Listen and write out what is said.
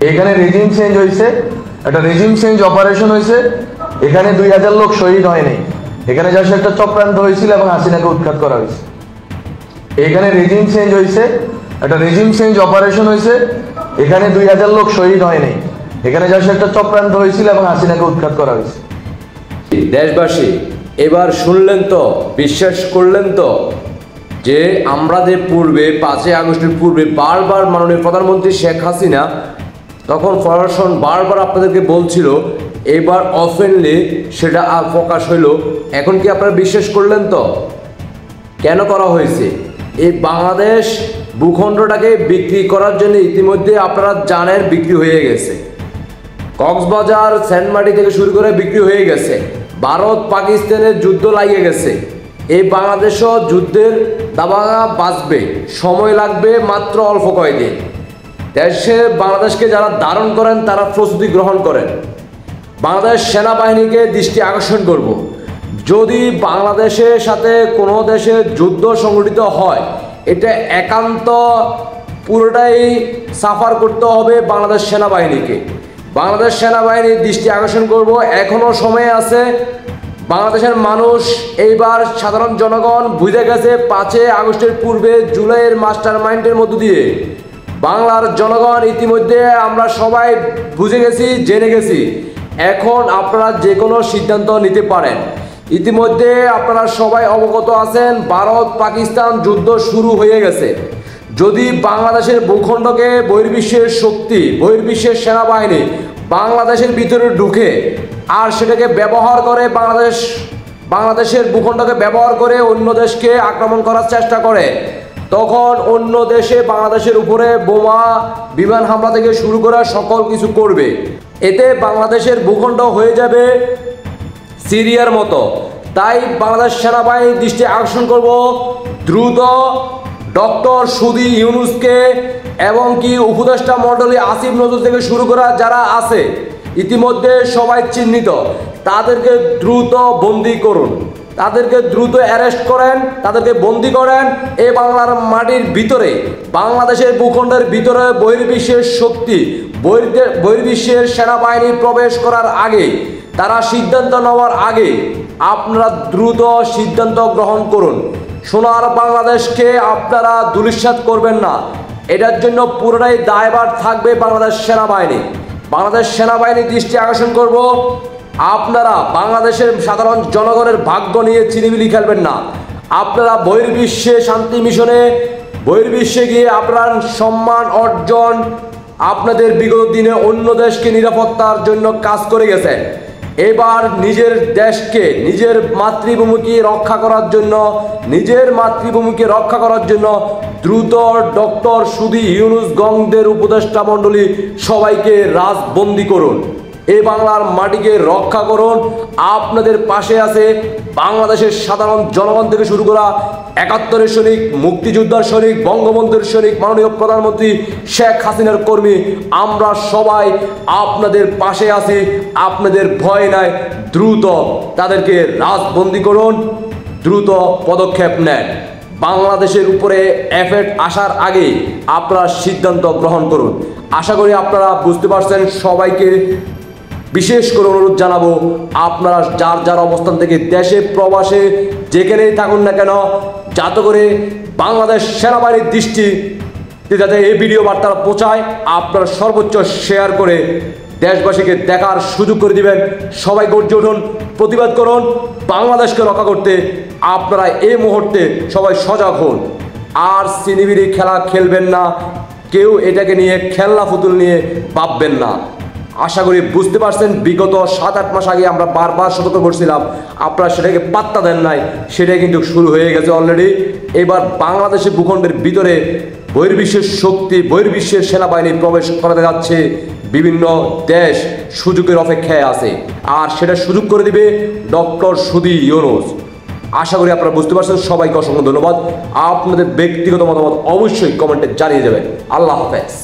এখানে regime change হয়েছে, একটা রেজিম চেঞ্জ অপারেশন হয়েছে। এখানে 2000 লোক শহীদ হয়নি, এখানে জাস্ট একটা চক্রান্ত হয়েছিল এবং হাসিনাকে উৎখাত করা হয়েছে। এখানে রেজিম চেঞ্জ হয়েছে, একটা রেজিম চেঞ্জ অপারেশন হয়েছে। এখানে 2000 লোক শহীদ হয়নি, এখানে জাস্ট একটা চক্রান্ত হয়েছিল এবং হাসিনাকে উৎখাত করা হয়েছে। দেশবাসী এবার শুনলেন তো, বিশ্বাস করলেন তো যে আমরা যে পূর্বে 5ই আগস্টের পূর্বে বারবার মাননীয় প্রধানমন্ত্রী শেখ হাসিনা তখন প্রশাসন বারবার আপনাদেরকে বলছিল, এবার অফেনলি সেটা আর প্রকাশ হইল। এখন কি আপনারা বিশ্বাস করলেন তো? কেন করা হয়েছে? এই বাংলাদেশ ভূখণ্ডটাকে বিক্রি করার জন্য ইতিমধ্যে আপনারা জানেন বিক্রি হয়ে গেছে। কক্সবাজার সেন্টমার্টি থেকে শুরু করে বিক্রি হয়ে গেছে। ভারত পাকিস্তানের যুদ্ধ লাগিয়ে গেছে। এই বাংলাদেশও যুদ্ধের দাবাঙা বাঁচবে, সময় লাগবে মাত্র অল্প কয়েকদিন। দেশে বাংলাদেশকে যারা ধারণ করেন তারা প্রস্তুতি গ্রহণ করেন। বাংলাদেশ সেনাবাহিনীকে দৃষ্টি আকর্ষণ করব, যদি বাংলাদেশের সাথে কোনো দেশের যুদ্ধ সংঘটিত হয়, এটা একান্ত পুরোটাই সাফার করতে হবে বাংলাদেশ সেনাবাহিনীকে। বাংলাদেশ সেনাবাহিনীর দৃষ্টি আকর্ষণ করব। এখনও সময় আছে। বাংলাদেশের মানুষ এইবার সাধারণ জনগণ বুঝে গেছে 5ই আগস্টের পূর্বে জুলাইয়ের মাস্টার মাইন্ডের মধ্য দিয়ে বাংলার জনগণ ইতিমধ্যে আমরা সবাই বুঝে গেছি, জেনে গেছি। এখন আপনারা যে কোনো সিদ্ধান্ত নিতে পারেন। ইতিমধ্যে আপনারা সবাই অবগত আছেন, ভারত পাকিস্তান যুদ্ধ শুরু হয়ে গেছে। যদি বাংলাদেশের ভূখণ্ডকে বহির্বিশ্বের শক্তি, বহির্বিশ্বের সেনাবাহিনী বাংলাদেশের ভিতরে ঢুকে আর সেটাকে ব্যবহার করে বাংলাদেশের ভূখণ্ডকে ব্যবহার করে অন্য দেশকে আক্রমণ করার চেষ্টা করে, তখন অন্য দেশে বাংলাদেশের উপরে বোমা, বিমান হামলা থেকে শুরু করে সকল কিছু করবে। এতে বাংলাদেশের ভূখণ্ড হয়ে যাবে সিরিয়ার মতো। তাই বাংলাদেশ সেনাবাহিনীর দৃষ্টি আকর্ষণ করব, দ্রুত ডক্টর সুদি ইউনুসকে এবং কি উপদেষ্টা মণ্ডলী আসিফ নজরুল থেকে শুরু করা যারা আছে ইতিমধ্যে সবাই চিহ্নিত, তাদেরকে দ্রুত বন্দী করুন, তাদেরকে দ্রুত অ্যারেস্ট করেন, তাদেরকে বন্দী করেন। এই বাংলার মাটির ভিতরে, বাংলাদেশের ভূখণ্ডের ভিতরে বহির্বিশ্বের শক্তি, বহির্বিশ্বের সেনাবাহিনী প্রবেশ করার আগে, তারা সিদ্ধান্ত নেওয়ার আগে আপনারা দ্রুত সিদ্ধান্ত গ্রহণ করুন। সোনার বাংলাদেশকে আপনারা ধূলিসাৎ করবেন না, এটার জন্য পুরোটাই দায়ভার থাকবে বাংলাদেশ সেনাবাহিনী। বাংলাদেশ সেনাবাহিনীর দৃষ্টি আকর্ষণ করব, আপনারা বাংলাদেশের সাধারণ জনগণের ভাগ্য নিয়ে চিনিমিনি খেলবেন না। আপনারা বহির্বিশ্বে শান্তি মিশনে, বহির্বিশ্বে গিয়ে আপনার সম্মান অর্জন, আপনাদের বিগত দিনে অন্য দেশকে নিরাপত্তার জন্য কাজ করে গেছেন। এবার নিজের দেশকে, নিজের মাতৃভূমিকে রক্ষা করার জন্য, দ্রুত ডক্টর সুদি ইউনুস গংদের উপদেষ্টা মণ্ডলী সবাইকে রাজবন্দী করুন। এই বাংলার মাটিকে রক্ষা করুন। আপনাদের পাশে আছে বাংলাদেশের সাধারণ জনগণ থেকে শুরু করা 71 সৈনিক, মুক্তিযোদ্ধার সৈনিক, বঙ্গবন্ধুর সৈনিক, মাননীয় প্রধানমন্ত্রী শেখ হাসিনার কর্মী। আমরা সবাই আপনাদের পাশে আছি, আপনাদের ভয় নাই। দ্রুত তাদেরকে রাজবন্দী করুন, দ্রুত পদক্ষেপ নেন। বাংলাদেশের উপরে এফেক্ট আসার আগে আপনারা সিদ্ধান্ত গ্রহণ করুন। আশা করি আপনারা বুঝতে পারছেন। সবাইকে বিশেষ করে অনুরোধ জানাবো, আপনারা যার যার অবস্থান থেকে দেশে প্রবাসে যেখানেই থাকুন না কেন, যাতে করে বাংলাদেশ সেনাবাহিনীর দৃষ্টি যাতে এই ভিডিও বার্তা পৌঁছায়, আপনারা সর্বোচ্চ শেয়ার করে দেশবাসীকে দেখার সুযোগ করে দিবেন। সবাই গর্জে উঠুন, প্রতিবাদ করুন বাংলাদেশকে রক্ষা করতে। আপনারা এই মুহূর্তে সবাই সজাগ হন, আর সিনিবিরি খেলা খেলবেন না, কেউ এটাকে নিয়ে খেলনা পুতুল নিয়ে ভাববেন না। আশা করি বুঝতে পারছেন। বিগত 7-8 মাস আগে আমরা বারবার সতর্ক করছিলাম, আপনারা সেটাকে পাত্তা দেন নাই, সেটাই কিন্তু শুরু হয়ে গেছে অলরেডি। এবার বাংলাদেশের ভূখণ্ডের ভিতরে বহির্বিশ্বের শক্তি, বহির্বিশ্বের সেনাবাহিনী প্রবেশ করাতে যাচ্ছে। বিভিন্ন দেশ সুযোগের অপেক্ষায় আছে, আর সেটা সুযোগ করে দিবে ডক্টর সুদি ইউনুস। আশা করি আপনারা বুঝতে পারছেন। সবাইকে অসংখ্য ধন্যবাদ। আপনাদের ব্যক্তিগত মতামত অবশ্যই কমেন্টে জানিয়ে যাবেন। আল্লাহ হাফেজ।